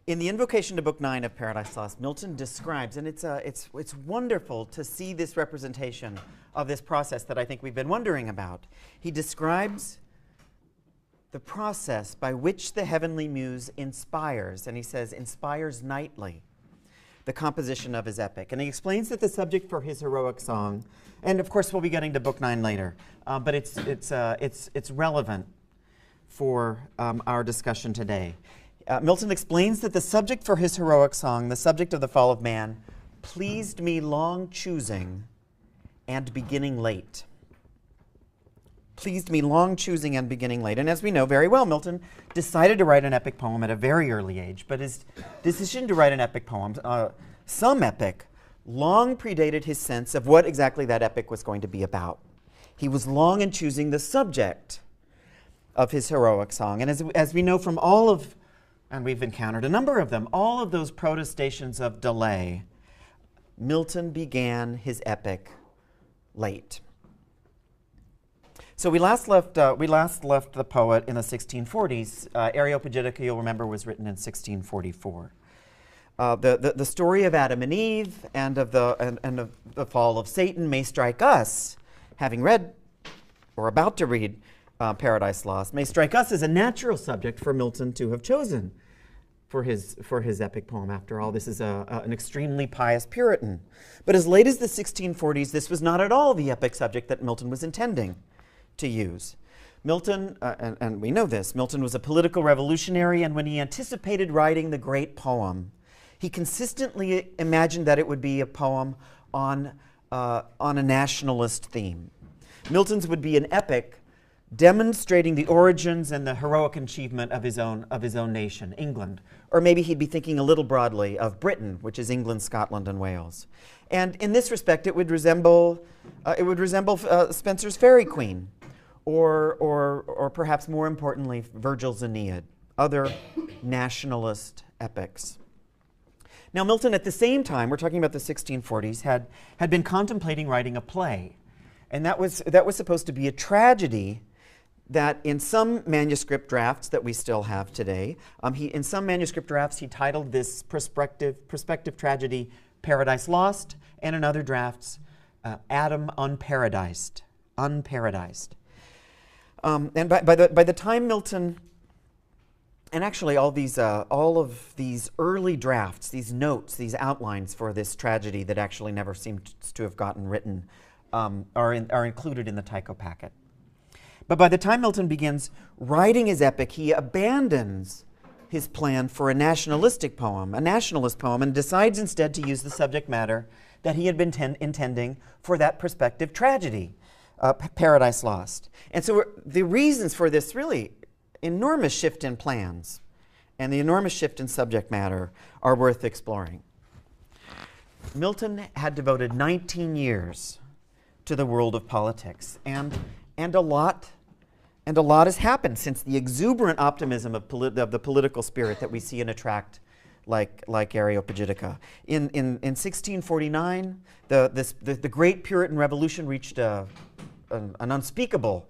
In the invocation to Book 9 of Paradise Lost, Milton describes, and it's wonderful to see this representation of this process that I think we've been wondering about. He describes the process by which the heavenly muse inspires, and he says inspires nightly, the composition of his epic. And he explains that the subject for his heroic song, and of course we'll be getting to Book 9 later, but it's relevant for our discussion today. Milton explains that the subject for his heroic song, the subject of the fall of man, pleased me long choosing and beginning late. Pleased me long choosing and beginning late. And as we know very well, Milton decided to write an epic poem at a very early age, but his decision to write an epic poem, some epic, long predated his sense of what exactly that epic was going to be about. He was long in choosing the subject of his heroic song. And as we know from all of, and we've encountered a number of them, all of those protestations of delay, Milton began his epic late. So we last left the poet in the 1640s. Areopagitica, you'll remember, was written in 1644. The story of Adam and Eve and of the fall of Satan may strike us, having read or about to read Paradise Lost, may strike us as a natural subject for Milton to have chosen for his epic poem. After all, this is an extremely pious Puritan. But as late as the 1640s, this was not at all the epic subject that Milton was intending to use. Milton, and we know this, Milton was a political revolutionary, and when he anticipated writing the great poem, he consistently imagined that it would be a poem on a nationalist theme. Milton's would be an epic demonstrating the origins and the heroic achievement of his own nation, England. Or maybe he'd be thinking a little broadly of Britain, which is England, Scotland, and Wales. And in this respect, it would resemble Spenser's Faerie Queen, or perhaps more importantly, Virgil's Aeneid, other nationalist epics. Now, Milton, at the same time, we're talking about the 1640s, had been contemplating writing a play, and that was supposed to be a tragedy that in some manuscript drafts that we still have today, in some manuscript drafts he titled this prospective tragedy Paradise Lost, and in other drafts Adam Unparadised. And by the time Milton, and actually all of these early drafts, these notes, these outlines for this tragedy that actually never seemed to have gotten written, are included in the Tycho packet. But by the time Milton begins writing his epic, he abandons his plan for a nationalistic poem, a nationalist poem, and decides instead to use the subject matter that he had been intending for that prospective tragedy, Paradise Lost. And so the reasons for this really enormous shift in plans and the enormous shift in subject matter are worth exploring. Milton had devoted 19 years to the world of politics, and a lot has happened since the exuberant optimism of the political spirit that we see in a tract like Areopagitica. In 1649, the great Puritan Revolution reached an unspeakable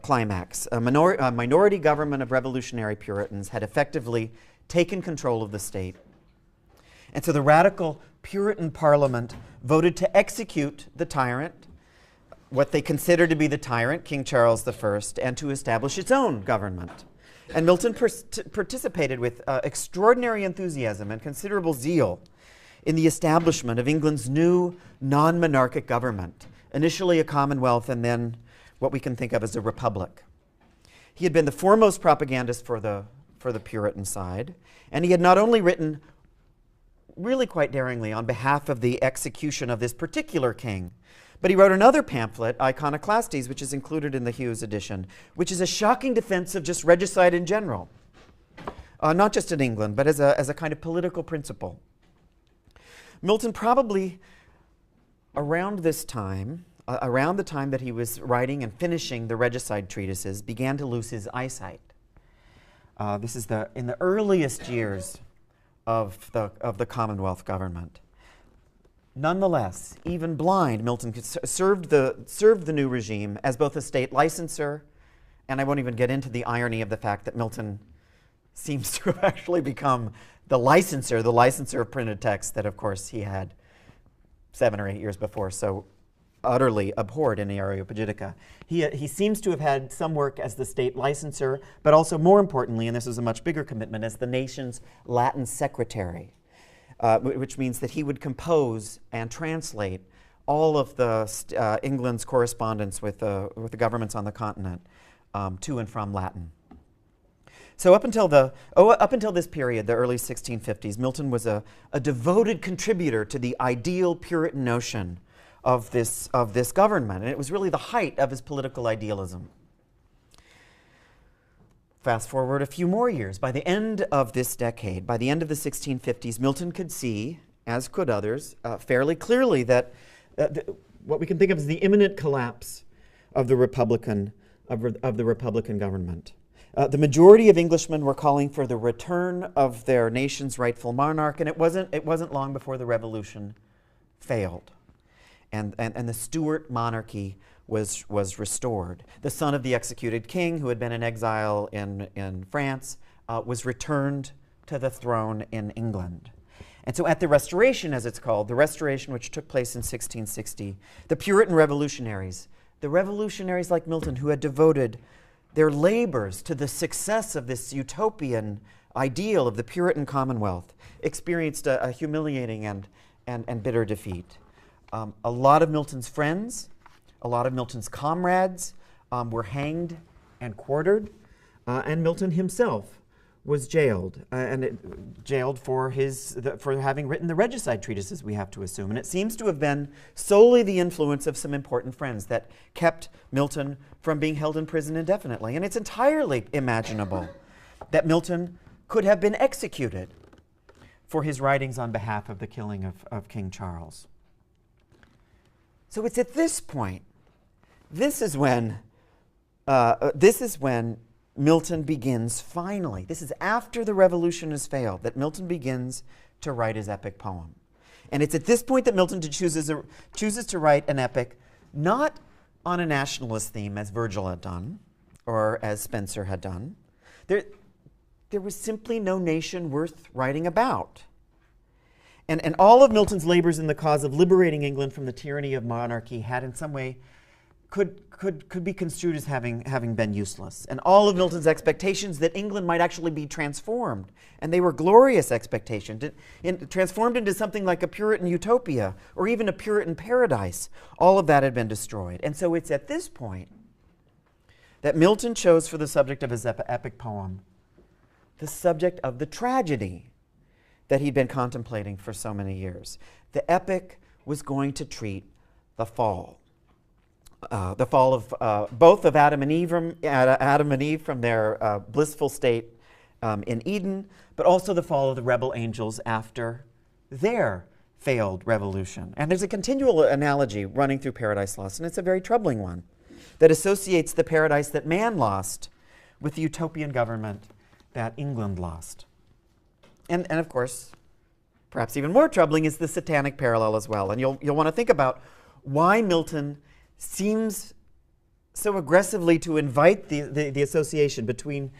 climax. A minority government of revolutionary Puritans had effectively taken control of the state. And so the radical Puritan Parliament voted to execute the tyrant, what they considered to be the tyrant, King Charles I, and to establish its own government. And Milton participated with extraordinary enthusiasm and considerable zeal in the establishment of England's new non-monarchic government, initially a commonwealth and then what we can think of as a republic. He had been the foremost propagandist for the Puritan side, and he had not only written really quite daringly on behalf of the execution of this particular king, but he wrote another pamphlet, Iconoclastes, which is included in the Hughes edition, which is a shocking defense of just regicide in general, not just in England, but as a kind of political principle. Milton probably around this time, around the time that he was writing and finishing the regicide treatises, began to lose his eyesight. This is in the earliest years of the Commonwealth government. Nonetheless, even blind, Milton served the new regime as both a state licensor, and I won't even get into the irony of the fact that Milton seems to have actually become the licensor of printed text that, of course, he had 7 or 8 years before so utterly abhorred in the Areopagitica. He seems to have had some work as the state licensor, but also more importantly, and this is a much bigger commitment, as the nation's Latin secretary, which means that he would compose and translate all of the England's correspondence with the governments on the continent to and from Latin. So up until this period, the early 1650s, Milton was a devoted contributor to the ideal Puritan notion of this government, and it was really the height of his political idealism. Fast forward a few more years. By the end of this decade, by the end of the 1650s, Milton could see, as could others, fairly clearly that what we can think of as the imminent collapse of the Republican government. The majority of Englishmen were calling for the return of their nation's rightful monarch, and it wasn't long before the Revolution failed, and the Stuart monarchy was restored. The son of the executed king, who had been in exile in France, was returned to the throne in England. And so at the Restoration, as it's called, the Restoration which took place in 1660, the Puritan revolutionaries, the revolutionaries like Milton, who had devoted their labors to the success of this utopian ideal of the Puritan Commonwealth, experienced a humiliating and bitter defeat. A lot of Milton's friends, a lot of Milton's comrades were hanged and quartered, and Milton himself was jailed, jailed for having written the regicide treatises, we have to assume. And it seems to have been solely the influence of some important friends that kept Milton from being held in prison indefinitely. And it's entirely imaginable that Milton could have been executed for his writings on behalf of the killing of King Charles. So it's at this point, this is when Milton begins finally, this is after the revolution has failed, that Milton begins to write his epic poem. And it's at this point that Milton chooses to write an epic not on a nationalist theme as Virgil had done or as Spenser had done. There was simply no nation worth writing about. And all of Milton's labors in the cause of liberating England from the tyranny of monarchy had in some way could be construed as having been useless. And all of Milton's expectations that England might actually be transformed, and they were glorious expectations, transformed into something like a Puritan utopia or even a Puritan paradise, all of that had been destroyed. And so it's at this point that Milton chose for the subject of his epic poem the subject of the tragedy that he'd been contemplating for so many years. The epic was going to treat the fall. The fall of both of Adam and Eve from their blissful state in Eden, but also the fall of the rebel angels after their failed revolution. And there's a continual analogy running through Paradise Lost, and it's a very troubling one, that associates the paradise that man lost with the utopian government that England lost. And of course, perhaps even more troubling is the satanic parallel as well. And you'll want to think about why Milton seems so aggressively to invite the association between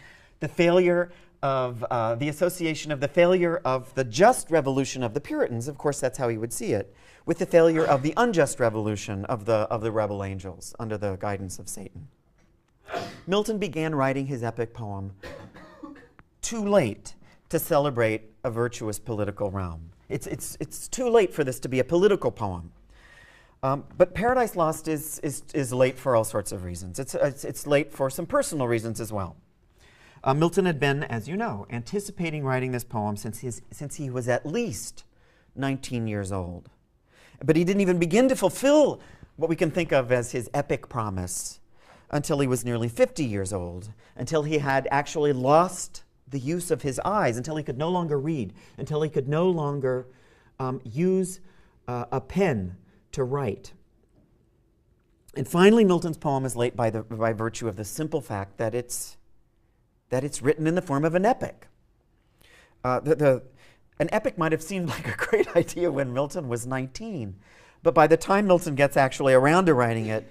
the failure of the failure of the just revolution of the Puritans, of course that's how he would see it, with the failure of the unjust revolution of the rebel angels under the guidance of Satan. Milton began writing his epic poem too late to celebrate a virtuous political realm. It's too late for this to be a political poem. But Paradise Lost is late for all sorts of reasons. It's late for some personal reasons as well. Milton had been, as you know, anticipating writing this poem since he was at least 19 years old. But he didn't even begin to fulfill what we can think of as his epic promise until he was nearly 50 years old, until he had actually lost the use of his eyes, until he could no longer read, until he could no longer use a pen to write. And finally, Milton's poem is late by virtue of the simple fact that it's written in the form of an epic. An epic might have seemed like a great idea when Milton was 19, but by the time Milton gets actually around to writing it,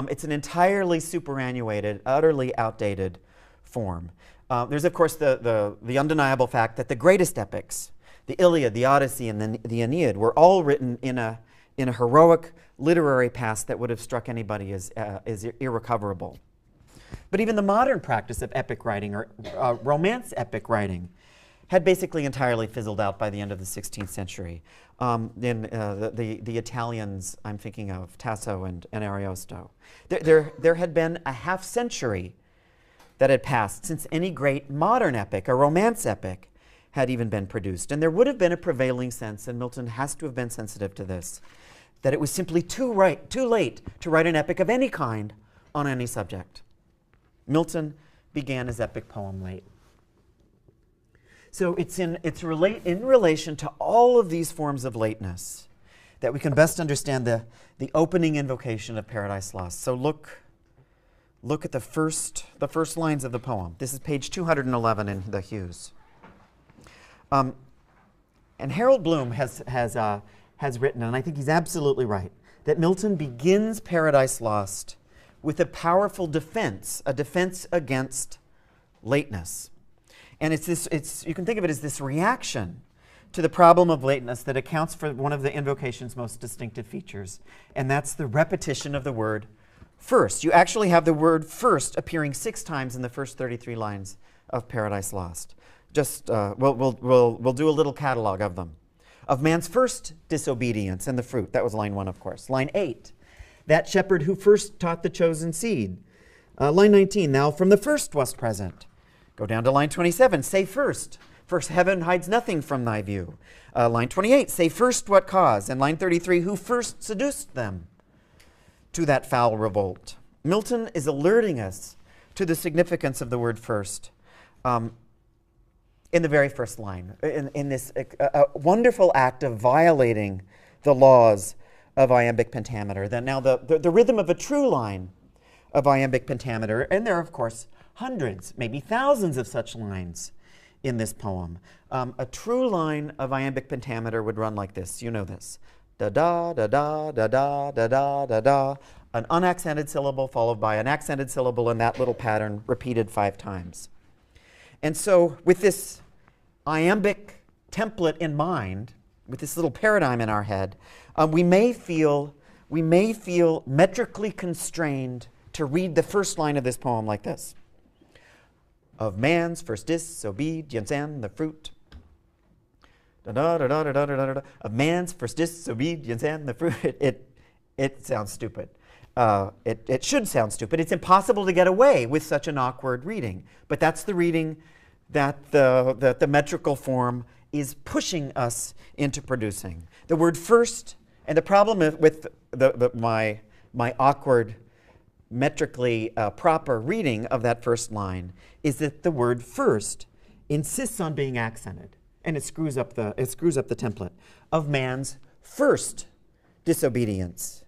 it's an entirely superannuated, utterly outdated form. There's, of course, the undeniable fact that the greatest epics, the Iliad, the Odyssey, and the Aeneid, were all written in a heroic literary past that would have struck anybody as irrecoverable. But even the modern practice of epic writing, or romance epic writing, had basically entirely fizzled out by the end of the 16th century. The Italians, I'm thinking of Tasso and Ariosto. There had been a half century that had passed since any great modern epic, a romance epic, had even been produced. And there would have been a prevailing sense, and Milton has to have been sensitive to this, that it was simply too late to write an epic of any kind on any subject. Milton began his epic poem late. So it's in relation to all of these forms of lateness that we can best understand the opening invocation of Paradise Lost. So look at the first lines of the poem. This is page 211 in the Hughes. And Harold Bloom has written, and I think he's absolutely right, that Milton begins Paradise Lost with a powerful defense, a defense against lateness. And you can think of it as this reaction to the problem of lateness that accounts for one of the invocation's most distinctive features, and that's the repetition of the word first. You actually have the word first appearing 6 times in the first 33 lines of Paradise Lost. Just we'll do a little catalog of them. Of man's first disobedience and the fruit. That was line 1, of course. Line 8, that shepherd who first taught the chosen seed. Line 19, thou from the first wast present. Go down to line 27, say first. First heaven hides nothing from thy view. Line 28, say first what cause. And line 33, who first seduced them to that foul revolt. Milton is alerting us to the significance of the word first in the very first line, in this wonderful act of violating the laws of iambic pentameter. Then now the rhythm of a true line of iambic pentameter, and there are, of course, hundreds, maybe thousands of such lines in this poem. A true line of iambic pentameter would run like this. You know this. Da-da, da-da, da-da, da-da, da-da. An unaccented syllable followed by an accented syllable in that little pattern repeated 5 times. And so with this iambic template in mind, with this little paradigm in our head, we may feel metrically constrained to read the first line of this poem like this. Of man's first disobedience and the fruit. Of man's first disobedience and the fruit. It sounds stupid. It should sound stupid. It's impossible to get away with such an awkward reading. But that's the reading that the metrical form is pushing us into producing. The word first, and the problem with my awkward, metrically proper reading of that first line is that the word first insists on being accented, and it screws up the template of man's first disobedience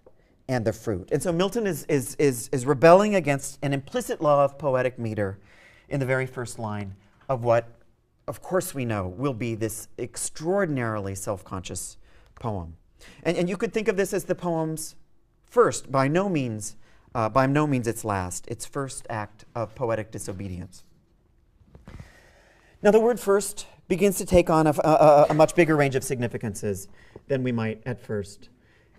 and the fruit. And so Milton is rebelling against an implicit law of poetic meter in the very first line of what, of course, we know will be this extraordinarily self-conscious poem. And you could think of this as the poem's first, by no means its last, its first act of poetic disobedience. Now the word first begins to take on a much bigger range of significances than we might at first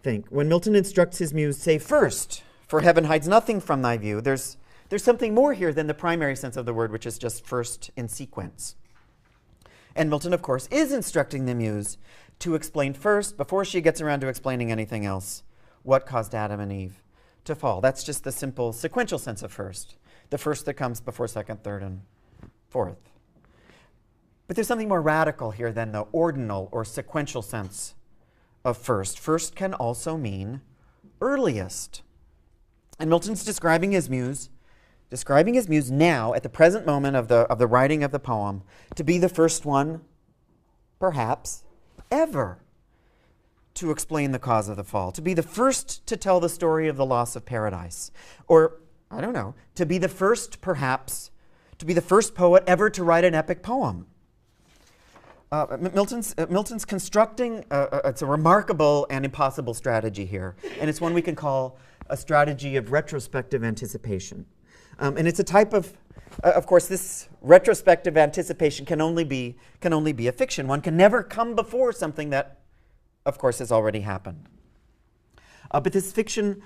think. When Milton instructs his muse, say first, for heaven hides nothing from thy view, there's something more here than the primary sense of the word, which is just first in sequence. And Milton, of course, is instructing the muse to explain first, before she gets around to explaining anything else, what caused Adam and Eve to fall. That's just the simple sequential sense of first, the first that comes before second, third, and fourth. But there's something more radical here than the ordinal or sequential sense of first. First can also mean earliest. And Milton's describing his muse now at the present moment of the writing of the poem to be the first one, perhaps, ever to explain the cause of the fall, to be the first to tell the story of the loss of paradise, or, I don't know, to be the first, perhaps, to be the first poet ever to write an epic poem. Milton's constructing, it's a remarkable and impossible strategy here, and it's one we can call a strategy of retrospective anticipation. And it's a type of course, this retrospective anticipation can only be a fiction. One can never come before something that, of course, has already happened. But this fiction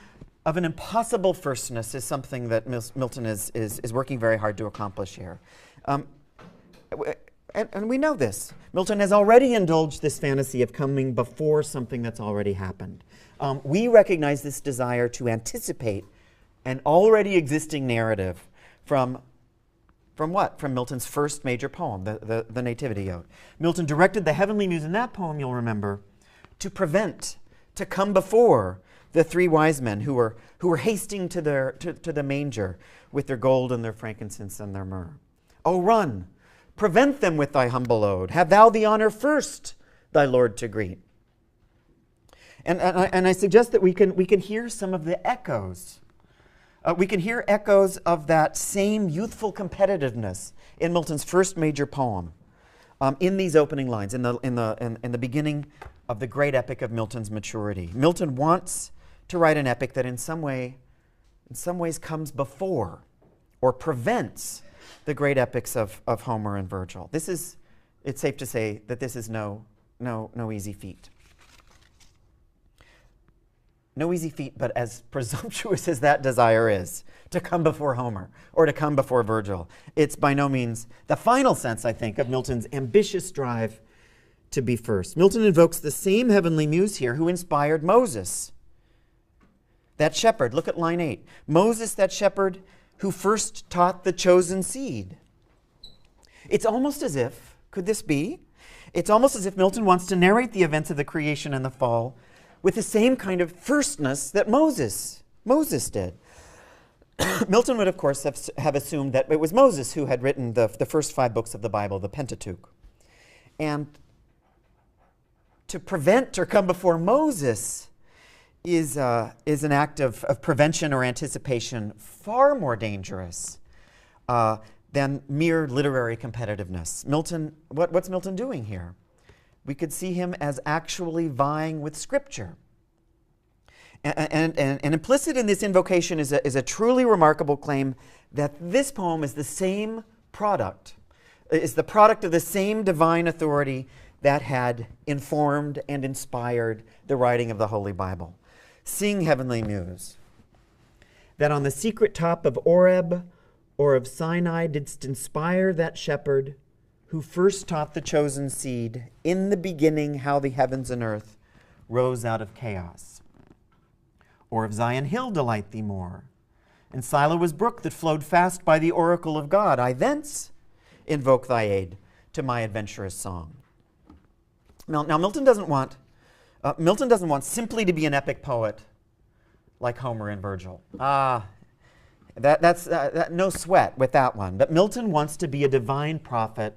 of an impossible firstness is something that Milton is working very hard to accomplish here. And we know this. Milton has already indulged this fantasy of coming before something that's already happened. We recognize this desire to anticipate an already existing narrative from what? From Milton's first major poem, the Nativity Ode. Milton directed the heavenly muse in that poem, you'll remember, to come before the three wise men who were hasting to the manger with their gold and their frankincense and their myrrh. Oh, run, prevent them with thy humble ode. Have thou the honor first thy Lord to greet. And I suggest that we can hear some of the echoes. We can hear echoes of that same youthful competitiveness in Milton's first major poem, in these opening lines, in the beginning of the great epic of Milton's maturity. Milton wants to write an epic that in some ways comes before or prevents the great epics of Homer and Virgil. It's safe to say that this is no easy feat. No easy feat, but as presumptuous as that desire is, to come before Homer or to come before Virgil, it's by no means the final sense, I think, of Milton's ambitious drive to be first. Milton invokes the same heavenly muse here who inspired Moses, that shepherd. Look at line 8. Moses, that shepherd who first taught the chosen seed. It's almost as if, could this be? It's almost as if Milton wants to narrate the events of the creation and the fall with the same kind of firstness that Moses did. Milton would, of course, have assumed that it was Moses who had written the first 5 books of the Bible, the Pentateuch. And to prevent or come before Moses is an act of prevention or anticipation far more dangerous than mere literary competitiveness. What's Milton doing here? We could see him as actually vying with Scripture. And implicit in this invocation is a truly remarkable claim that this poem is the same product, is the product of the same divine authority that had informed and inspired the writing of the Holy Bible. Sing, heavenly muse, that on the secret top of Oreb or of Sinai didst inspire that shepherd who first taught the chosen seed in the beginning how the heavens and earth rose out of chaos. Or of Zion Hill delight thee more, and Siloa's brook that flowed fast by the oracle of God. I thence invoke thy aid to my adventurous song. Now Milton doesn't want simply to be an epic poet like Homer and Virgil. That's no sweat with that one. But Milton wants to be a divine prophet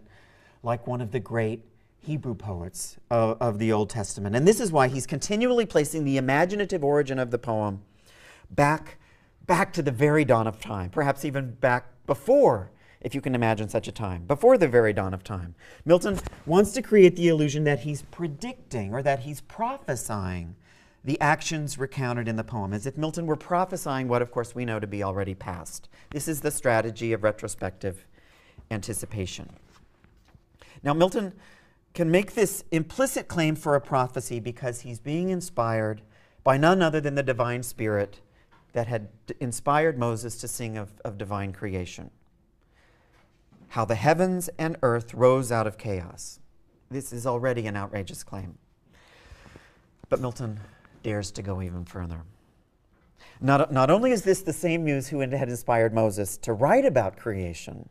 like one of the great Hebrew poets of the Old Testament. And this is why he's continually placing the imaginative origin of the poem back to the very dawn of time, perhaps even back before, if you can imagine such a time, before the very dawn of time. Milton wants to create the illusion that he's predicting or that he's prophesying the actions recounted in the poem, as if Milton were prophesying what, of course, we know to be already past. This is the strategy of retrospective anticipation. Now, Milton can make this implicit claim for a prophecy because he's being inspired by none other than the divine spirit that had inspired Moses to sing of divine creation. How the heavens and earth rose out of chaos. This is already an outrageous claim. But Milton dares to go even further. Not only is this the same muse who had inspired Moses to write about creation,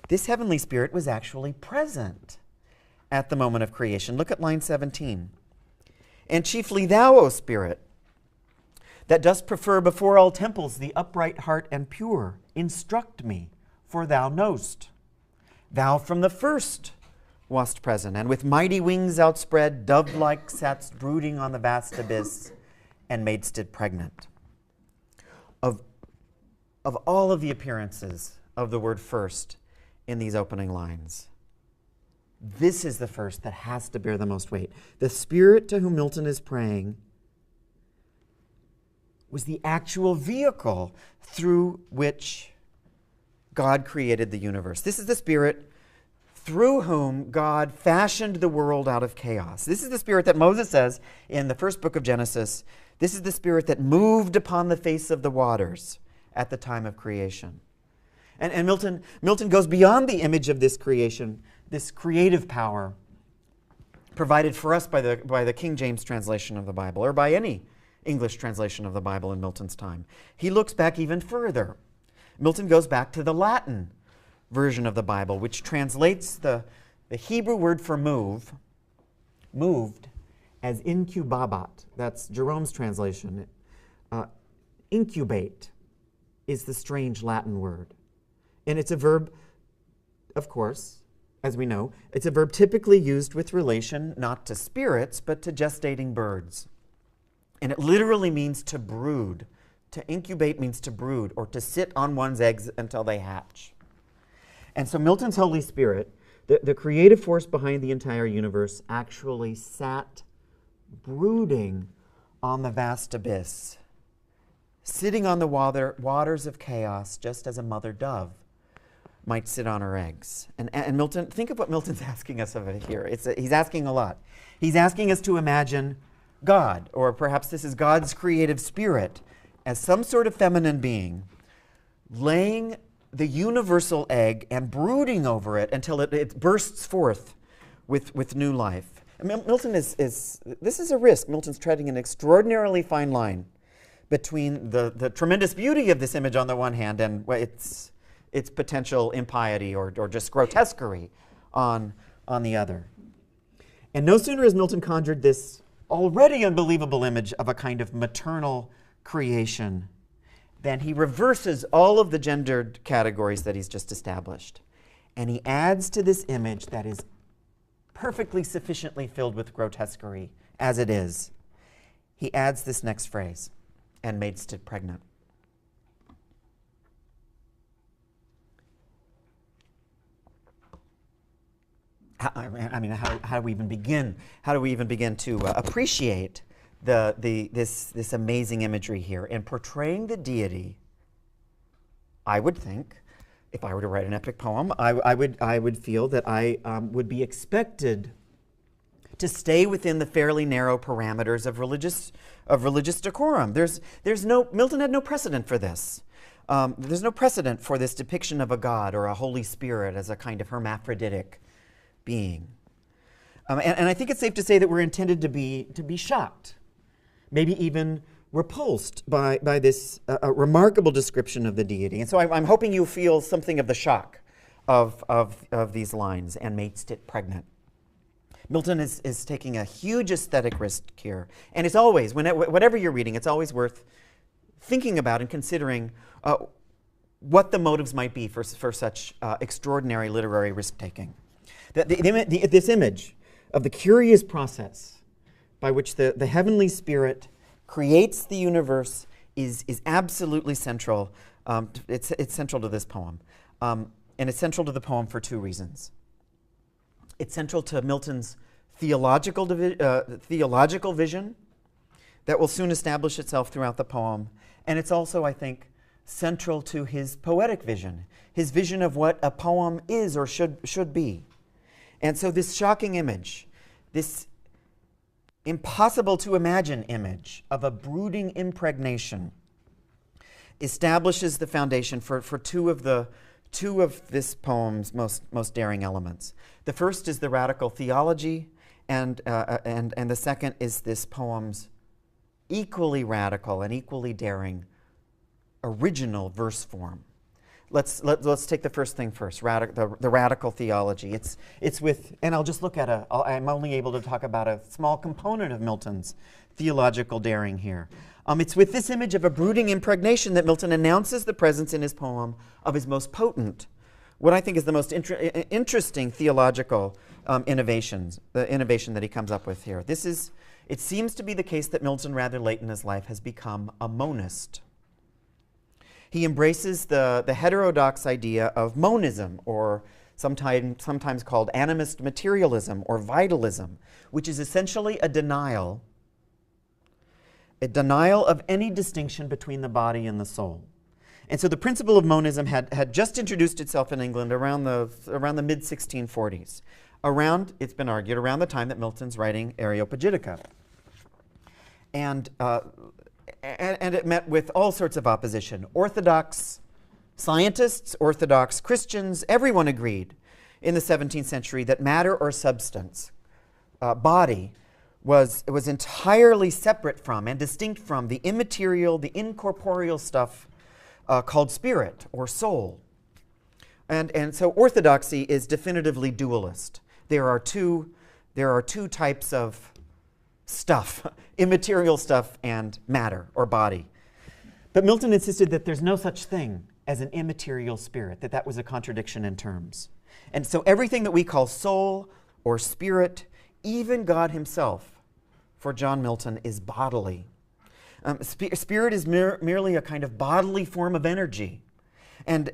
this heavenly spirit was actually present at the moment of creation. Look at line 17. And chiefly thou, O Spirit, that dost prefer before all temples the upright heart and pure, instruct me, for thou knowst. Thou from the first wast present, and with mighty wings outspread, dove-like satst brooding on the vast abyss, and madest it pregnant. Of all of the appearances of the word first in these opening lines, this is the first that has to bear the most weight. The Spirit to whom Milton is praying was the actual vehicle through which God created the universe. This is the Spirit through whom God fashioned the world out of chaos. This is the Spirit that Moses says in the first book of Genesis, this is the Spirit that moved upon the face of the waters at the time of creation. And Milton goes beyond the image of this creation, this creative power provided for us by the King James translation of the Bible, or by any English translation of the Bible in Milton's time. He looks back even further. Milton goes back to the Latin version of the Bible, which translates the Hebrew word for moved, as incubabat. That's Jerome's translation. Incubate is the strange Latin word. And it's a verb, of course, as we know, it's a verb typically used with relation not to spirits, but to gestating birds. And it literally means to brood. To incubate means to brood, or to sit on one's eggs until they hatch. And so Milton's Holy Spirit, the creative force behind the entire universe, actually sat brooding on the vast abyss, sitting on the waters of chaos, just as a mother dove might sit on her eggs. And Milton, think of what Milton's asking us of it here. He's asking a lot. He's asking us to imagine God, or perhaps this is God's creative spirit, as some sort of feminine being, laying the universal egg and brooding over it until it bursts forth with new life. Milton this is a risk. Milton's treading an extraordinarily fine line between the tremendous beauty of this image on the one hand and its potential impiety or just grotesquerie on the other. And no sooner has Milton conjured this already unbelievable image of a kind of maternal creation than he reverses all of the gendered categories that he's just established. And he adds to this image that is perfectly sufficiently filled with grotesquerie as it is. He adds this next phrase, and made stood pregnant. How do we even begin? How do we even begin to appreciate this amazing imagery here in portraying the deity? I would think, if I were to write an epic poem, I would feel that I would be expected to stay within the fairly narrow parameters of religious decorum. Milton had no precedent for this. There's no precedent for this depiction of a god or a Holy Spirit as a kind of hermaphroditic being. And I think it's safe to say that we're intended to be shocked, maybe even repulsed by this remarkable description of the deity. And so I'm hoping you feel something of the shock of these lines, and made stood pregnant. Milton is taking a huge aesthetic risk here. And it's always, whatever you're reading, it's always worth thinking about and considering what the motives might be for such extraordinary literary risk-taking. This image of the curious process by which the heavenly spirit creates the universe is absolutely central. It's central to this poem. And it's central to the poem for two reasons. It's central to Milton's theological vision that will soon establish itself throughout the poem. And it's also, I think, central to his poetic vision, his vision of what a poem is or should be. And so this shocking image, this impossible to imagine image of a brooding impregnation, establishes the foundation for two of this poem's most daring elements. The first is the radical theology, and the second is this poem's equally radical and equally daring original verse form. Let's take the first thing first, the radical theology. It's with, and I'll just look at I'm only able to talk about a small component of Milton's theological daring here. It's with this image of a brooding impregnation that Milton announces the presence in his poem of his most potent, what I think is the most interesting theological innovation that he comes up with here. It seems to be the case that Milton, rather late in his life, has become a monist. He embraces the heterodox idea of monism, or sometimes called animist materialism or vitalism, which is essentially a denial of any distinction between the body and the soul. And so the principle of monism had just introduced itself in England around the mid-1640s. It's been argued, around the time that Milton's writing Areopagitica. And it met with all sorts of opposition. Orthodox scientists, Orthodox Christians, everyone agreed in the 17th century that matter or substance, body, was entirely separate from and distinct from the immaterial, the incorporeal stuff called spirit or soul. And so orthodoxy is definitively dualist. There are two types of stuff, immaterial stuff and matter or body. But Milton insisted that there's no such thing as an immaterial spirit, that was a contradiction in terms. And so everything that we call soul or spirit, even God himself, for John Milton, is bodily. Spirit is merely a kind of bodily form of energy. And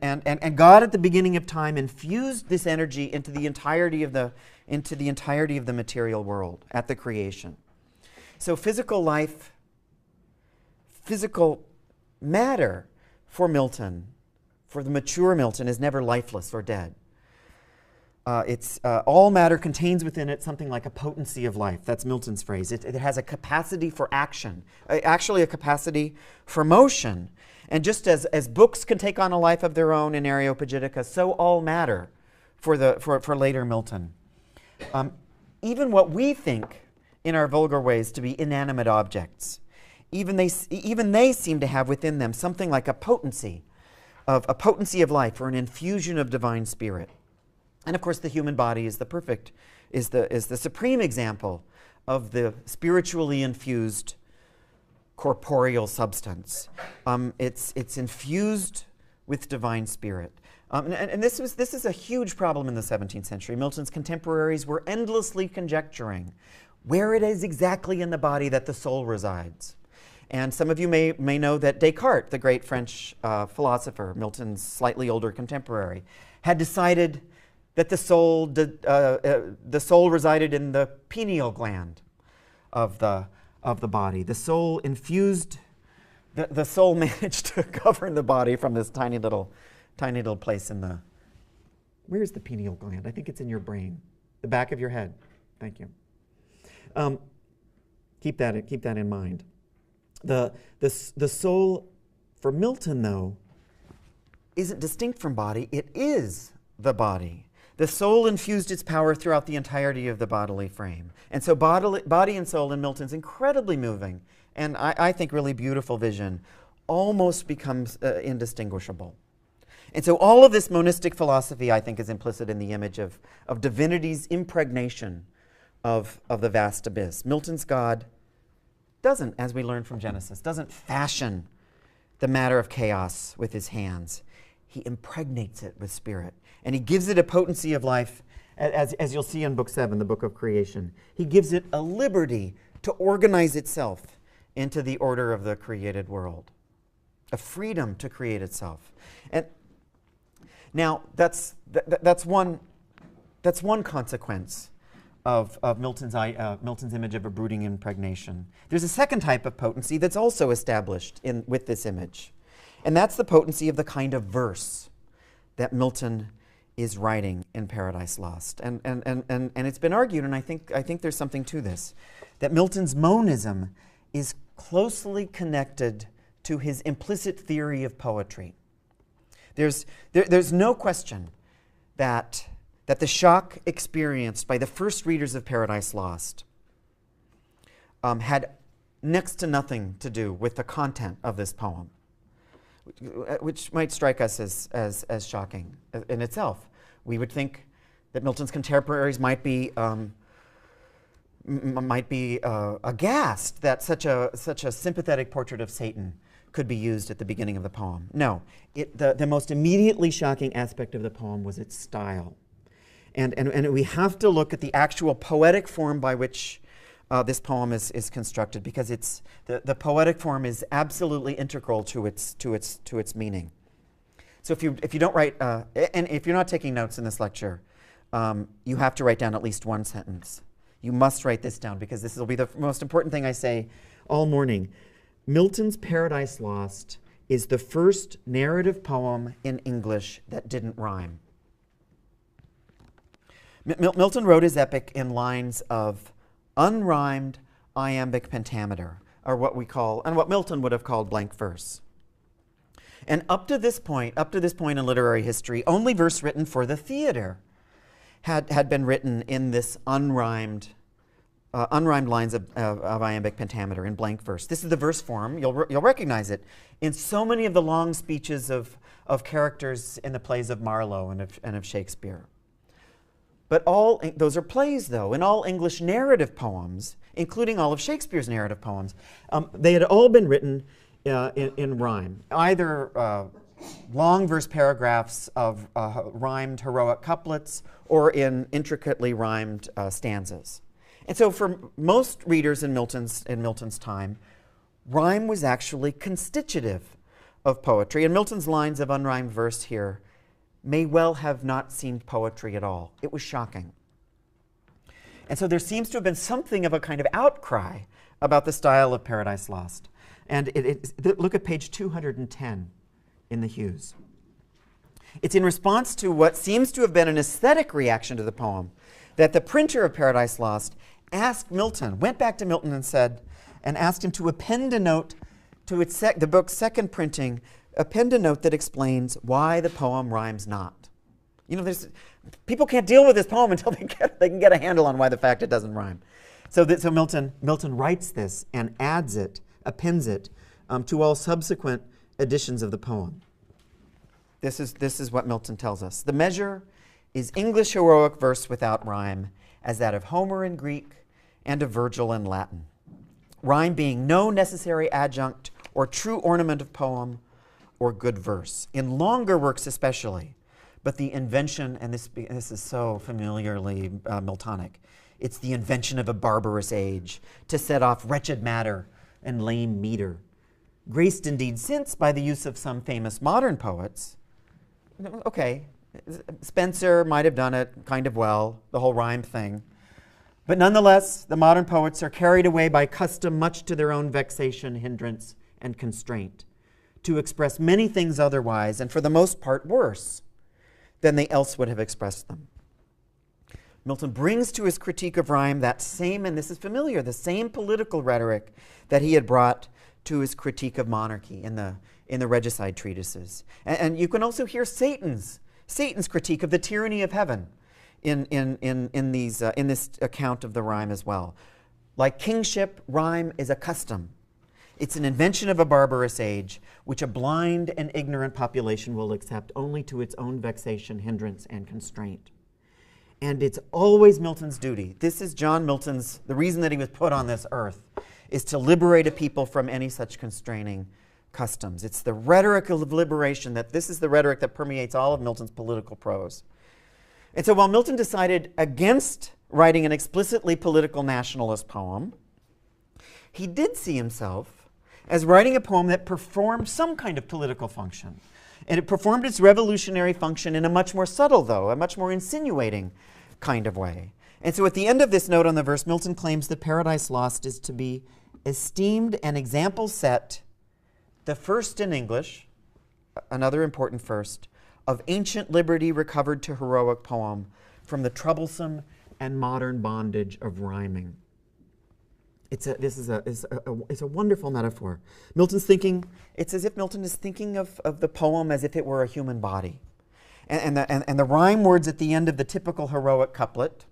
God at the beginning of time infused this energy into the entirety of the material world at the creation. So physical life, physical matter for Milton, for the mature Milton, is never lifeless or dead. All matter contains within it something like a potency of life. That's Milton's phrase. It has a capacity for action, actually a capacity for motion. And just as books can take on a life of their own in Areopagitica, so all matter for later Milton. Even what we think in our vulgar ways to be inanimate objects, even they seem to have within them something like a potency of life or an infusion of divine spirit. And of course, the human body is the supreme example of the spiritually infused corporeal substance. It's infused with divine spirit. And this is a huge problem in the 17th century. Milton's contemporaries were endlessly conjecturing where it is exactly in the body that the soul resides. And some of you may know that Descartes, the great French philosopher, Milton's slightly older contemporary, had decided that the soul resided in the pineal gland of the body. The soul infused, the soul managed to govern the body from this tiny little place in the. Where's the pineal gland? I think it's in your brain, the back of your head. Thank you. Keep that in mind. The soul for Milton, though, isn't distinct from body. It is the body. The soul infused its power throughout the entirety of the bodily frame. And so body and soul in Milton's incredibly moving and I think really beautiful vision almost becomes indistinguishable. And so all of this monistic philosophy, I think, is implicit in the image of divinity's impregnation of the vast abyss. Milton's God doesn't, as we learn from Genesis, doesn't fashion the matter of chaos with his hands. He impregnates it with spirit. And he gives it a potency of life, as you'll see in Book 7, the Book of Creation. He gives it a liberty to organize itself into the order of the created world, a freedom to create itself. And now, that's one consequence of Milton's image of a brooding impregnation. There's a second type of potency that's also established with this image, and that's the potency of the kind of verse that Milton is writing in Paradise Lost. And it's been argued, and I think there's something to this, that Milton's monism is closely connected to his implicit theory of poetry. There's no question that the shock experienced by the first readers of Paradise Lost had next to nothing to do with the content of this poem, which might strike us as shocking in itself. We would think that Milton's contemporaries might be aghast that such a sympathetic portrait of Satan could be used at the beginning of the poem. No, the most immediately shocking aspect of the poem was its style. And we have to look at the actual poetic form by which this poem is constructed, because the poetic form is absolutely integral to its meaning. So if you don't write, and if you're not taking notes in this lecture, you have to write down at least one sentence. You must write this down, because this will be the most important thing I say all morning. Milton's Paradise Lost is the first narrative poem in English that didn't rhyme. Milton wrote his epic in lines of unrhymed iambic pentameter, or what we call, and what Milton would have called blank verse. And up to this point in literary history, only verse written for the theater had been written in this unrhymed lines of iambic pentameter in blank verse. This is the verse form. You'll recognize it in so many of the long speeches of characters in the plays of Marlowe and of Shakespeare. But those are plays, though, and all English narrative poems, including all of Shakespeare's narrative poems, they had all been written in rhyme, either long verse paragraphs of rhymed heroic couplets or in intricately rhymed stanzas. And so for most readers in Milton's time, rhyme was actually constitutive of poetry. And Milton's lines of unrhymed verse here may well have not seemed poetry at all. It was shocking. And so there seems to have been something of a kind of outcry about the style of Paradise Lost. And look at page 210 in the Hughes. It's in response to what seems to have been an aesthetic reaction to the poem that the printer of Paradise Lost went back to Milton and asked him to append a note to the book's second printing, append a note that explains why the poem rhymes not. You know, people can't deal with this poem until they can get a handle on why the fact it doesn't rhyme. So Milton writes this and appends it to all subsequent editions of the poem. This is what Milton tells us. The measure is English heroic verse without rhyme, as that of Homer in Greek and of Virgil in Latin. Rhyme being no necessary adjunct or true ornament of poem or good verse. In longer works especially, but the invention, and this is so familiarly Miltonic, it's the invention of a barbarous age to set off wretched matter and lame meter, graced indeed since by the use of some famous modern poets. Okay, Spenser might have done it kind of well, the whole rhyme thing. But nonetheless, the modern poets are carried away by custom much to their own vexation, hindrance, and constraint, to express many things otherwise, and for the most part worse than they else would have expressed them. Milton brings to his critique of rhyme that same, and this is familiar, the same political rhetoric that he had brought to his critique of monarchy in the regicide treatises. And you can also hear Satan's critique of the tyranny of heaven in this account of the rhyme as well. Like kingship, rhyme is a custom. It's an invention of a barbarous age, which a blind and ignorant population will accept only to its own vexation, hindrance, and constraint. And it's always Milton's duty. This is John Milton's, the reason that he was put on this earth, is to liberate a people from any such constraining customs. It's the rhetoric of liberation, this is the rhetoric that permeates all of Milton's political prose. And so while Milton decided against writing an explicitly political nationalist poem, he did see himself as writing a poem that performed some kind of political function. And it performed its revolutionary function in a much more subtle, though, a much more insinuating kind of way. And so at the end of this note on the verse, Milton claims that Paradise Lost is to be esteemed an example set, the first in English, another important first, of ancient liberty recovered to heroic poem from the troublesome and modern bondage of rhyming. It's a wonderful metaphor. Milton's thinking, it's as if Milton is thinking of the poem as if it were a human body. And the rhyme words at the end of the typical heroic couplet,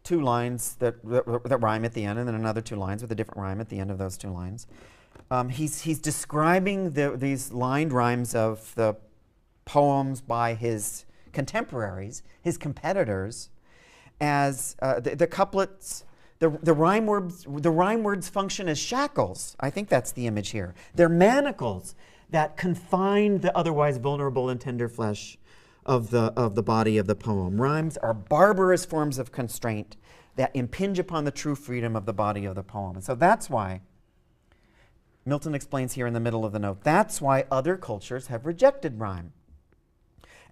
two lines that rhyme at the end, and then another two lines with a different rhyme at the end of those two lines. He's describing these lined rhymes of the poems by his contemporaries, his competitors, as the couplets. The rhyme words function as shackles. I think that's the image here. They're manacles that confine the otherwise vulnerable and tender flesh of the body of the poem. Rhymes are barbarous forms of constraint that impinge upon the true freedom of the body of the poem. And so that's why, Milton explains here in the middle of the note, that's why other cultures have rejected rhyme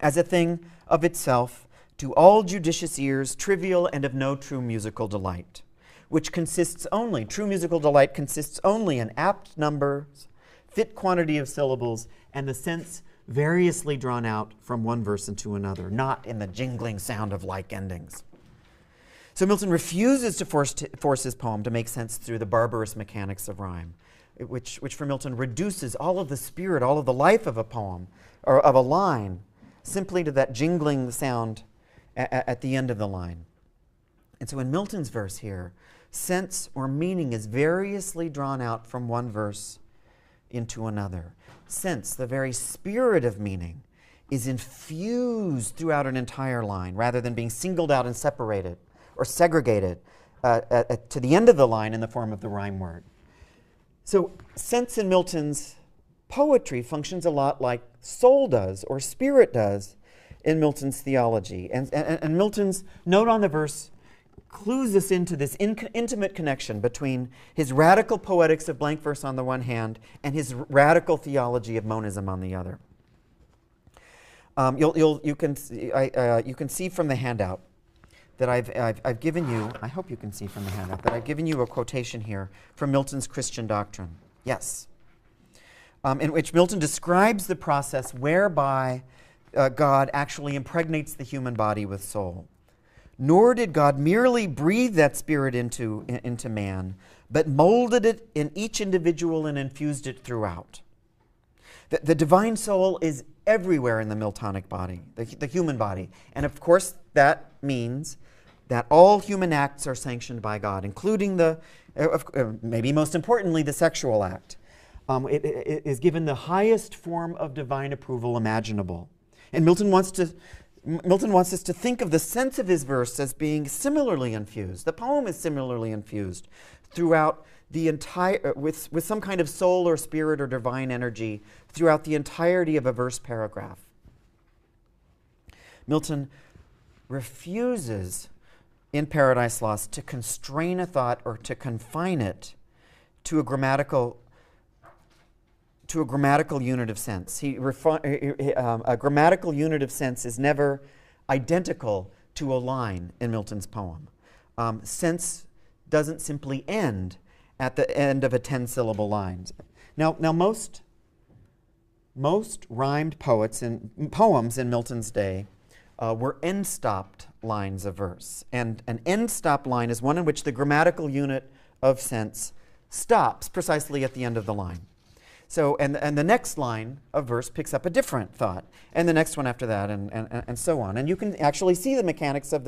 as a thing of itself, to all judicious ears, trivial and of no true musical delight, which true musical delight consists only in apt numbers, fit quantity of syllables, and the sense variously drawn out from one verse into another, not in the jingling sound of like endings. So Milton refuses to force his poem to make sense through the barbarous mechanics of rhyme, which for Milton reduces all of the spirit, all of the life of a poem, or of a line, simply to that jingling sound at the end of the line. And so in Milton's verse here, sense or meaning is variously drawn out from one verse into another. Sense, the very spirit of meaning, is infused throughout an entire line rather than being singled out and separated or segregated to the end of the line in the form of the rhyme word. So sense in Milton's poetry functions a lot like soul does or spirit does in Milton's theology. And Milton's note on the verse clues us into this intimate connection between his radical poetics of blank verse on the one hand and his radical theology of monism on the other. You can see from the handout that I've given you, I hope you can see from the handout, that I've given you a quotation here from Milton's Christian Doctrine. Yes. In which Milton describes the process whereby God actually impregnates the human body with soul. Nor did God merely breathe that spirit into man, but molded it in each individual and infused it throughout. The divine soul is everywhere in the Miltonic body, the human body. And of course, that means that all human acts are sanctioned by God, including maybe most importantly, the sexual act. It is given the highest form of divine approval imaginable. And Milton wants us to think of the sense of his verse as being similarly infused. The poem is similarly infused throughout the entire, with some kind of soul or spirit or divine energy throughout the entirety of a verse paragraph. Milton refuses in Paradise Lost to constrain a thought or to confine it to a grammatical unit of sense. A grammatical unit of sense is never identical to a line in Milton's poem. Sense doesn't simply end at the end of a 10-syllable line. Now most rhymed poems in Milton's day were end-stopped lines of verse. And an end-stop line is one in which the grammatical unit of sense stops precisely at the end of the line. So, and the next line of verse picks up a different thought, and the next one after that, and so on. And you can actually see the mechanics of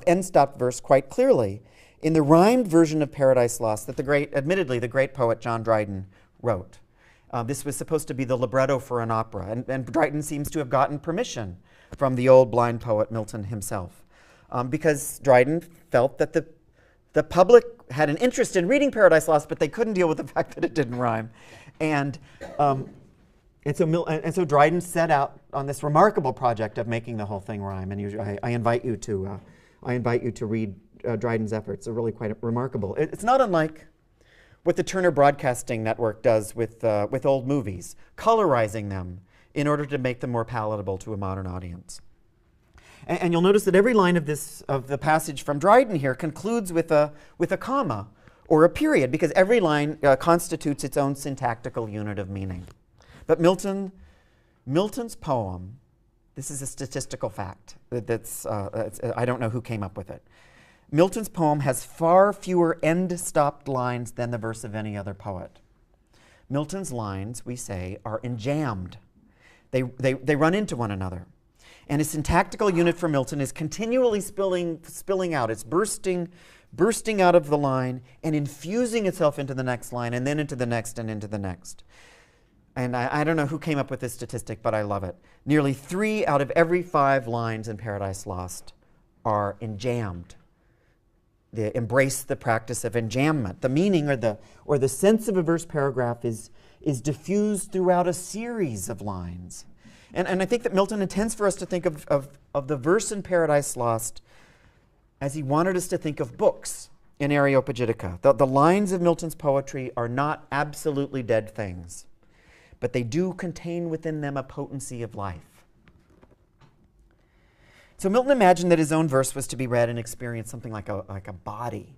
end-stop verse quite clearly in the rhymed version of Paradise Lost that admittedly, the great poet John Dryden wrote. This was supposed to be the libretto for an opera, and Dryden seems to have gotten permission from the old blind poet Milton himself, because Dryden felt that the public had an interest in reading Paradise Lost, but they couldn't deal with the fact that it didn't rhyme. And so Dryden set out on this remarkable project of making the whole thing rhyme. And I invite you to read Dryden's efforts. They're really quite remarkable. It's not unlike what the Turner Broadcasting Network does with old movies, colorizing them in order to make them more palatable to a modern audience. And you'll notice that every line of the passage from Dryden here concludes with a comma or a period, because every line constitutes its own syntactical unit of meaning. But Milton's poem, this is a statistical fact. I don't know who came up with it. Milton's poem has far fewer end-stopped lines than the verse of any other poet. Milton's lines, we say, are enjambed. They run into one another. And a syntactical unit for Milton is continually spilling out. It's bursting out of the line and infusing itself into the next line and then into the next and into the next. And I don't know who came up with this statistic, but I love it. Nearly 3 out of every 5 lines in Paradise Lost are enjambed. They embrace the practice of enjambment. The meaning or the sense of a verse paragraph is diffused throughout a series of lines. And I think that Milton intends for us to think of the verse in Paradise Lost as he wanted us to think of books in Areopagitica. The lines of Milton's poetry are not absolutely dead things, but they do contain within them a potency of life. So Milton imagined that his own verse was to be read and experienced something like a body.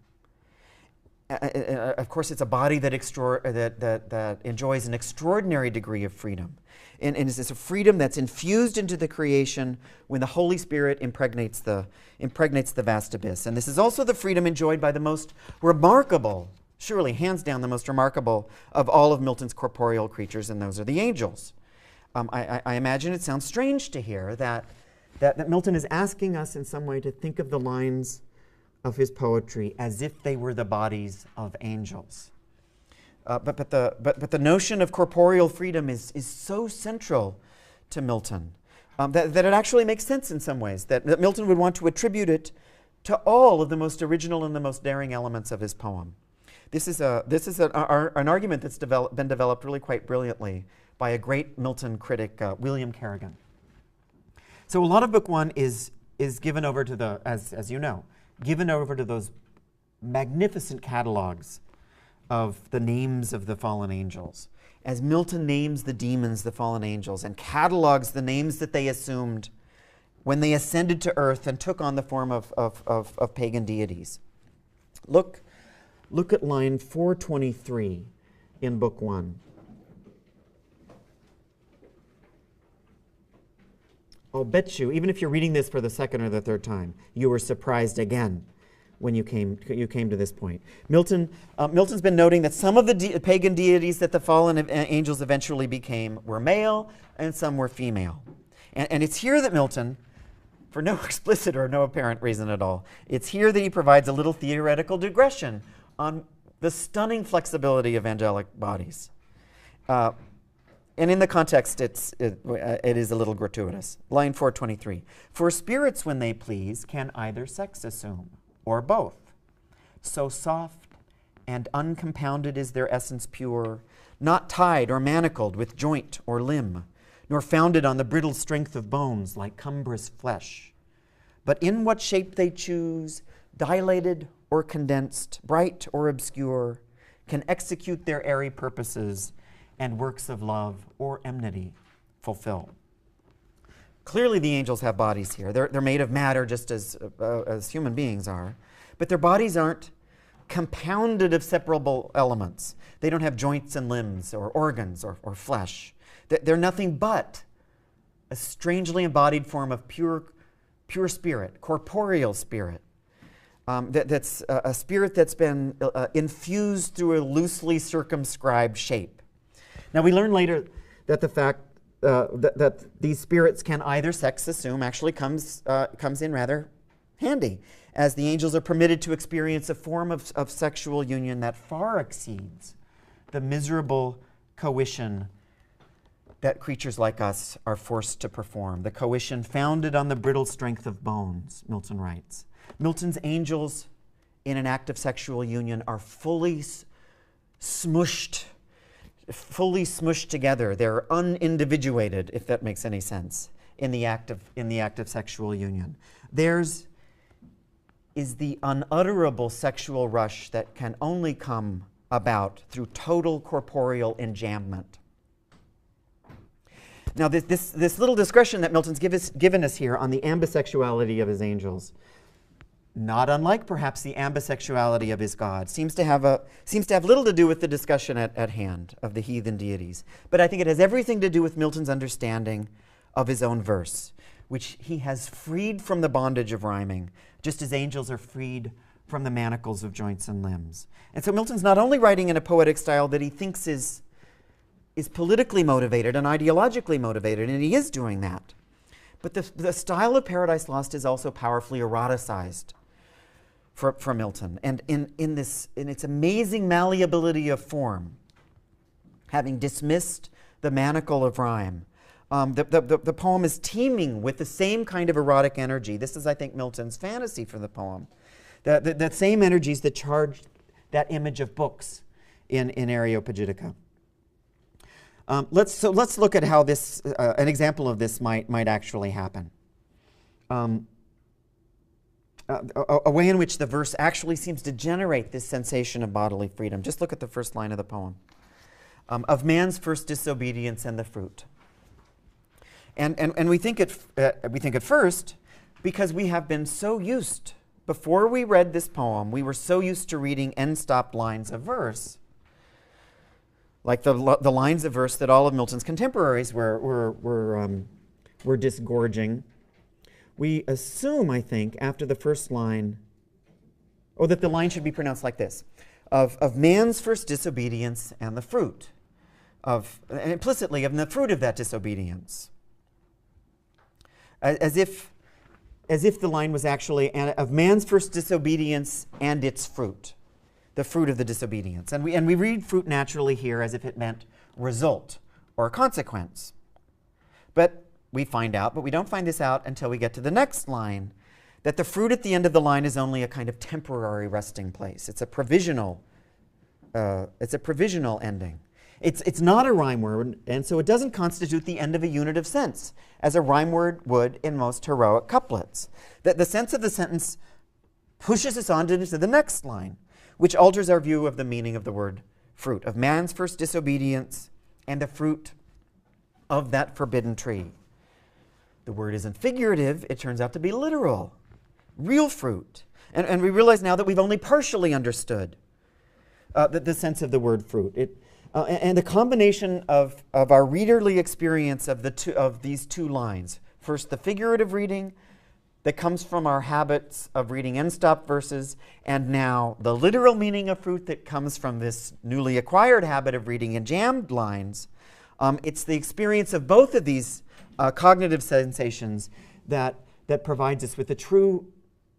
of course, it's a body that enjoys an extraordinary degree of freedom. And it's a freedom that's infused into the creation when the Holy Spirit impregnates the vast abyss. And this is also the freedom enjoyed by the most remarkable, surely hands down the most remarkable of all of Milton's corporeal creatures, and those are the angels. I imagine it sounds strange to hear that Milton is asking us in some way to think of the lines of his poetry as if they were the bodies of angels. But the notion of corporeal freedom is so central to Milton that it actually makes sense in some ways, that Milton would want to attribute it to all of the most original and the most daring elements of his poem. This is an argument that's been developed really quite brilliantly by a great Milton critic, William Kerrigan. So a lot of Book One is given over to as you know, given over to those magnificent catalogs of the names of the fallen angels. As Milton names the demons the fallen angels and catalogs the names that they assumed when they ascended to earth and took on the form of pagan deities. Look at line 423 in Book One. I'll bet you, even if you're reading this for the second or the third time, you were surprised again when you came to this point. Milton's been noting that some of the pagan deities that the fallen angels eventually became were male and some were female. And it's here that Milton, for no explicit or no apparent reason at all, it's here that he provides a little theoretical digression on the stunning flexibility of angelic bodies. And in the context, it is a little gratuitous. Line 423. For spirits, when they please, can either sex assume, or both. So soft and uncompounded is their essence pure, not tied or manacled with joint or limb, nor founded on the brittle strength of bones like cumbrous flesh. But in what shape they choose, dilated or condensed, bright or obscure, can execute their airy purposes and works of love or enmity fulfill. Clearly the angels have bodies here. They're made of matter just as human beings are, but their bodies aren't compounded of separable elements. They don't have joints and limbs or organs or flesh. They're nothing but a strangely embodied form of pure spirit, corporeal spirit. That's a spirit that's been infused through a loosely circumscribed shape. Now we learn later that the fact that these spirits can either sex assume actually comes in rather handy, as the angels are permitted to experience a form of sexual union that far exceeds the miserable coition that creatures like us are forced to perform, the coition founded on the brittle strength of bones, Milton writes. Milton's angels in an act of sexual union are fully smushed together. They're unindividuated, if that makes any sense, in the act of sexual union. Theirs is the unutterable sexual rush that can only come about through total corporeal enjambment. Now, this little discussion that Milton's given us here on the ambisexuality of his angels, not unlike perhaps the ambisexuality of his God, seems to have little to do with the discussion at hand of the heathen deities. But I think it has everything to do with Milton's understanding of his own verse, which he has freed from the bondage of rhyming, just as angels are freed from the manacles of joints and limbs. And so Milton's not only writing in a poetic style that he thinks is politically motivated and ideologically motivated, and he is doing that, but the style of Paradise Lost is also powerfully eroticized for Milton. And in its amazing malleability of form, having dismissed the manacle of rhyme, the poem is teeming with the same kind of erotic energy. This is, I think, Milton's fantasy for the poem. That same energies that charge that image of books in Areopagitica. Let's look at how this an example of this might actually happen. A way in which the verse actually seems to generate this sensation of bodily freedom. Just look at the first line of the poem. Of man's first disobedience and the fruit. And we think at first, because we have been so used, before we read this poem, we were so used to reading end-stop lines of verse, like the lines of verse that all of Milton's contemporaries were disgorging. We assume, I think, after the first line, or that the line should be pronounced like this, of man's first disobedience and the fruit, and implicitly of the fruit of that disobedience. As if the line was actually of man's first disobedience and its fruit, the fruit of the disobedience. And we read fruit naturally here as if it meant result or consequence. But we find out, but we don't find this out until we get to the next line, that the fruit at the end of the line is only a kind of temporary resting place. It's a provisional ending. It's not a rhyme word, and so it doesn't constitute the end of a unit of sense, as a rhyme word would in most heroic couplets. That the sense of the sentence pushes us on to the next line, which alters our view of the meaning of the word fruit, of man's first disobedience and the fruit of that forbidden tree. The word isn't figurative, it turns out to be literal, real fruit. And we realize now that we've only partially understood the sense of the word fruit. And the combination of our readerly experience of these two lines, first the figurative reading that comes from our habits of reading end-stop verses, and now the literal meaning of fruit that comes from this newly acquired habit of reading in jammed lines, it's the experience of both of these cognitive sensations that provides us with a true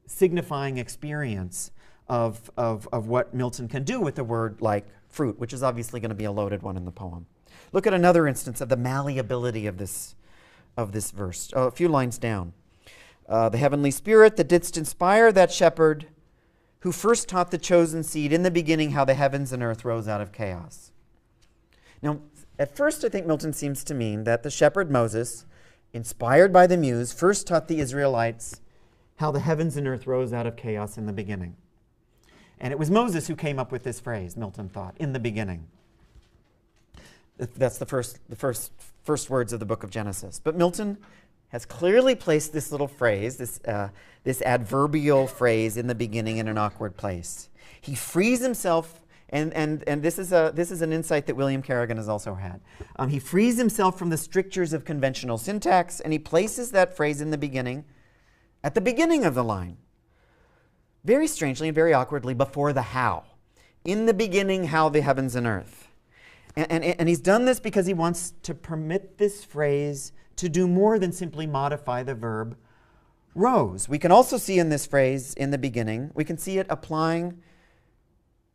signifying experience of what Milton can do with a word like fruit, which is obviously going to be a loaded one in the poem. Look at another instance of the malleability of this verse, a few lines down. The heavenly spirit that didst inspire that shepherd who first taught the chosen seed in the beginning how the heavens and earth rose out of chaos. Now, at first I think Milton seems to mean that the shepherd Moses, inspired by the muse, first taught the Israelites how the heavens and earth rose out of chaos in the beginning. And it was Moses who came up with this phrase, Milton thought, in the beginning. That's the first words of the book of Genesis. But Milton has clearly placed this little phrase, this adverbial phrase, in the beginning in an awkward place. He frees himself, and this is an insight that William Kerrigan has also had. He frees himself from the strictures of conventional syntax, and he places that phrase in the beginning, at the beginning of the line, very strangely and very awkwardly before the how. In the beginning, how the heavens and earth. And he's done this because he wants to permit this phrase to do more than simply modify the verb rose. We can also see in this phrase, in the beginning, we can see it applying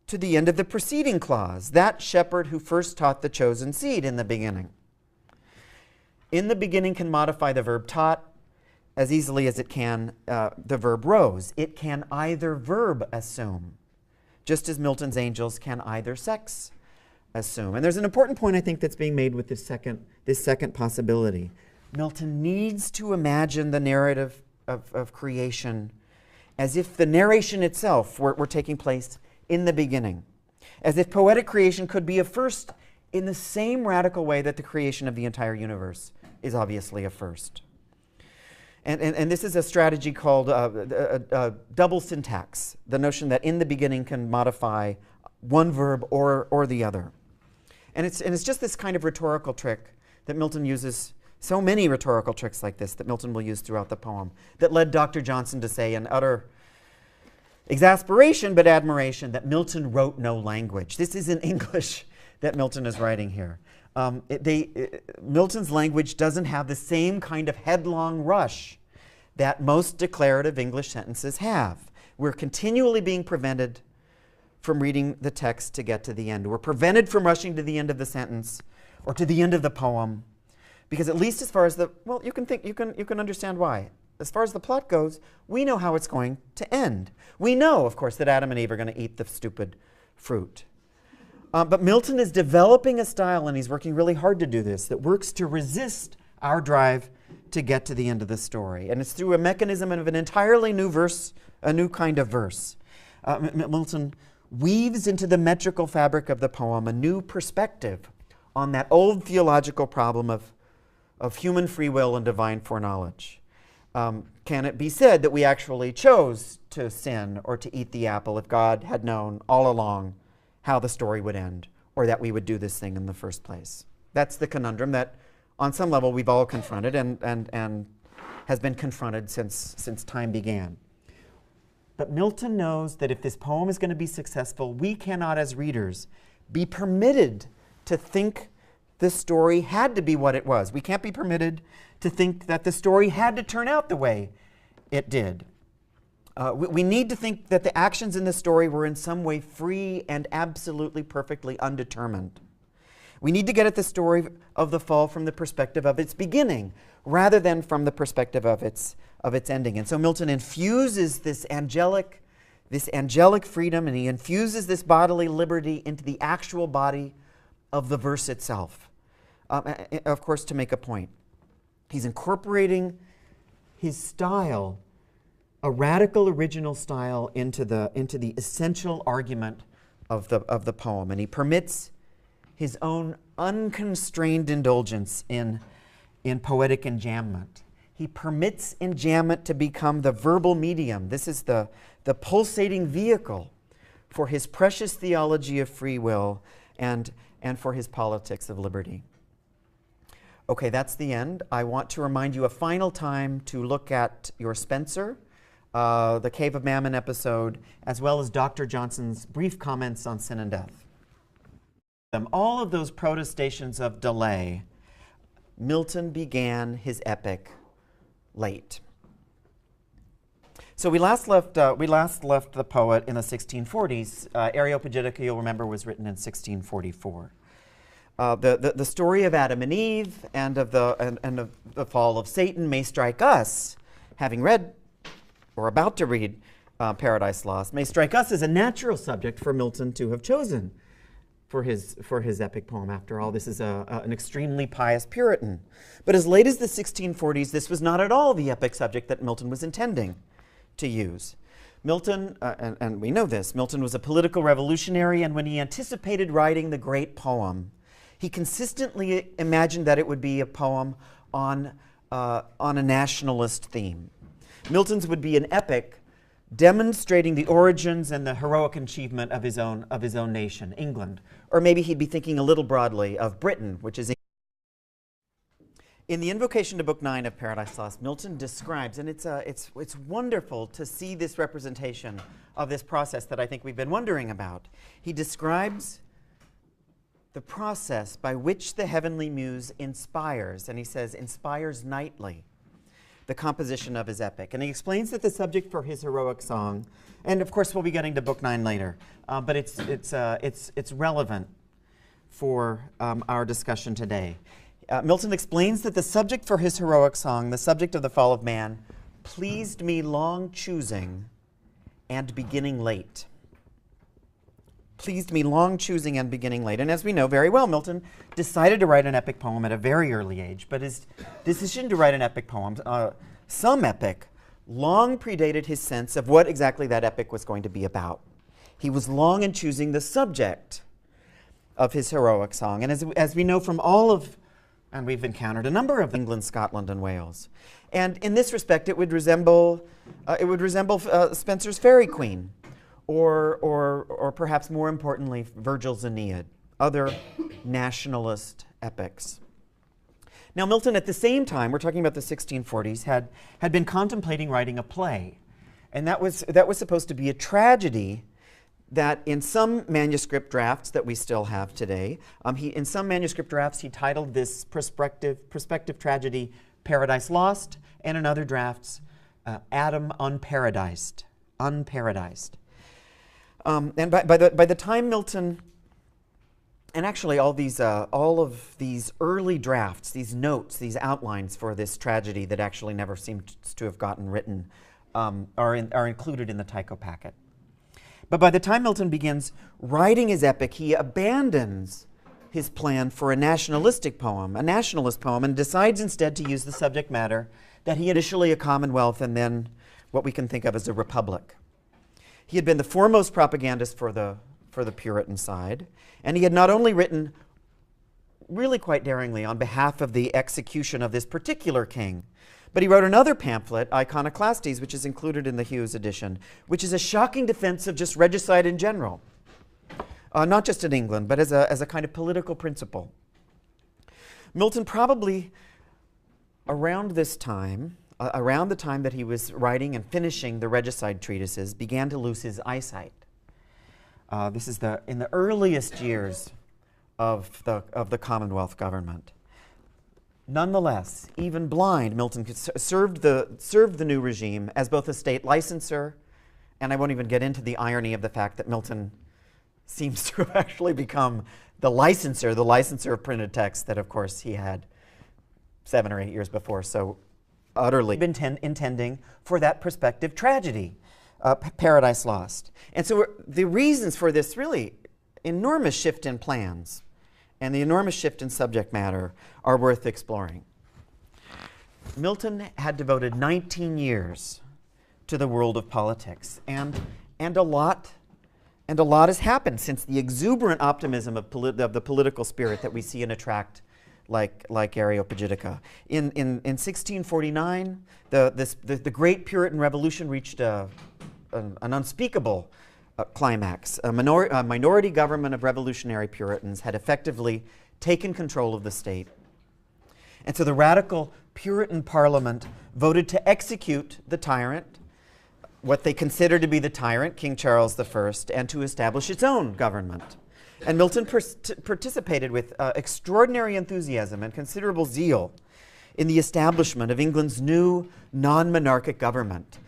to the end of the preceding clause, that shepherd who first taught the chosen seed in the beginning. In the beginning can modify the verb taught as easily as it can the verb rose. It can either verb assume, just as Milton's angels can either sex assume. And there's an important point, I think, that's being made with this second possibility. Milton needs to imagine the narrative of creation as if the narration itself were taking place in the beginning, as if poetic creation could be a first in the same radical way that the creation of the entire universe is obviously a first. And this is a strategy called double syntax, the notion that in the beginning can modify one verb or the other. And it's just this kind of rhetorical trick that Milton uses, so many rhetorical tricks like this that Milton will use throughout the poem, that led Dr. Johnson to say in utter exasperation but admiration that Milton wrote no language. This isn't English that Milton is writing here. Milton's language doesn't have the same kind of headlong rush that most declarative English sentences have. We're continually being prevented from reading the text to get to the end. We're prevented from rushing to the end of the sentence or to the end of the poem, because at least as far as you can understand why. As far as the plot goes, we know how it's going to end. We know, of course, that Adam and Eve are going to eat the stupid fruit. But Milton is developing a style, and he's working really hard to do this, that works to resist our drive to get to the end of the story. And it's through a mechanism of an entirely new verse, a new kind of verse. Milton weaves into the metrical fabric of the poem a new perspective on that old theological problem of human free will and divine foreknowledge. Can it be said that we actually chose to sin or to eat the apple if God had known all along how the story would end, or that we would do this thing in the first place? That's the conundrum that, on some level, we've all confronted and has been confronted since time began. But Milton knows that if this poem is going to be successful, we cannot, as readers, be permitted to think the story had to be what it was. We can't be permitted to think that the story had to turn out the way it did. We need to think that the actions in the story were in some way free and absolutely perfectly undetermined. We need to get at the story of the fall from the perspective of its beginning, rather than from the perspective of its ending. And so Milton infuses this angelic freedom, and he infuses this bodily liberty into the actual body of the verse itself, of course, to make a point. He's incorporating his style, a radical original style, into the essential argument of the poem, and he permits his own unconstrained indulgence in poetic enjambment. He permits enjambment to become the verbal medium. This is the pulsating vehicle for his precious theology of free will and for his politics of liberty. Okay, that's the end. I want to remind you a final time to look at your Spencer, the Cave of Mammon episode, as well as Dr. Johnson's brief comments on sin and death. All of those protestations of delay, Milton began his epic late. So we last left the poet in the 1640s. Areopagitica, you'll remember, was written in 1644. The story of Adam and Eve and of the fall of Satan may strike us, having read or about to read Paradise Lost, may strike us as a natural subject for Milton to have chosen for his epic poem. After all, this is an extremely pious Puritan. But as late as the 1640s, this was not at all the epic subject that Milton was intending to use. Milton, and we know this, Milton was a political revolutionary, and when he anticipated writing the great poem, he consistently imagined that it would be a poem on a nationalist theme. Milton's would be an epic demonstrating the origins and the heroic achievement of his own nation, England. Or maybe he'd be thinking a little broadly of Britain, which is in the invocation to Book 9 of Paradise Lost. Milton describes, and it's wonderful to see this representation of this process that I think we've been wondering about. He describes the process by which the heavenly muse inspires, and he says inspires nightly, the composition of his epic. And he explains that the subject for his heroic song, and of course we'll be getting to Book 9 later, but it's relevant for our discussion today. Milton explains that the subject for his heroic song, the subject of the fall of man, pleased me long choosing and beginning late. Pleased me long choosing and beginning late. And as we know very well, Milton decided to write an epic poem at a very early age, but his decision to write an epic poem, some epic, long predated his sense of what exactly that epic was going to be about. He was long in choosing the subject of his heroic song. And as we know from all of, and we've encountered a number of England, Scotland, and Wales. And in this respect, it would resemble Spenser's Faerie Queene, or perhaps more importantly, Virgil's Aeneid, other nationalist epics. Now, Milton, at the same time, we're talking about the 1640s, had been contemplating writing a play. And that was supposed to be a tragedy that in some manuscript drafts that we still have today, in some manuscript drafts he titled this prospective tragedy Paradise Lost, and in other drafts Adam Unparadised. And by the time Milton, and actually all of these early drafts, these notes, these outlines for this tragedy that actually never seemed to have gotten written, are included in the Tycho packet. But by the time Milton begins writing his epic, he abandons his plan for a nationalist poem, and decides instead to use the subject matter that he initially a commonwealth and then what we can think of as a republic. He had been the foremost propagandist for the Puritan side, and he had not only written really quite daringly on behalf of the execution of this particular king, But he wrote another pamphlet, Iconoclastes, which is included in the Hughes edition, which is a shocking defense of just regicide in general. Not just in England, but as a kind of political principle. Milton probably, around this time, around the time that he was writing and finishing the regicide treatises, began to lose his eyesight. This is in the earliest years of the Commonwealth government. Nonetheless, even blind, Milton served the new regime as both a state licenser, and I won't even get into the irony of the fact that Milton seems to have actually become the licenser of printed text that, of course, he had 7 or 8 years before, so utterly been intending for that prospective tragedy, Paradise Lost. And so the reasons for this really enormous shift in plans and the enormous shift in subject matter are worth exploring. Milton had devoted 19 years to the world of politics, and a lot has happened since the exuberant optimism of the political spirit that we see in a tract like Areopagitica. In 1649, the great Puritan Revolution reached an unspeakable climax. A minority government of revolutionary Puritans had effectively taken control of the state. And so the radical Puritan Parliament voted to execute the tyrant, what they considered to be the tyrant, King Charles I, and to establish its own government. And Milton participated with extraordinary enthusiasm and considerable zeal in the establishment of England's new non-monarchic government,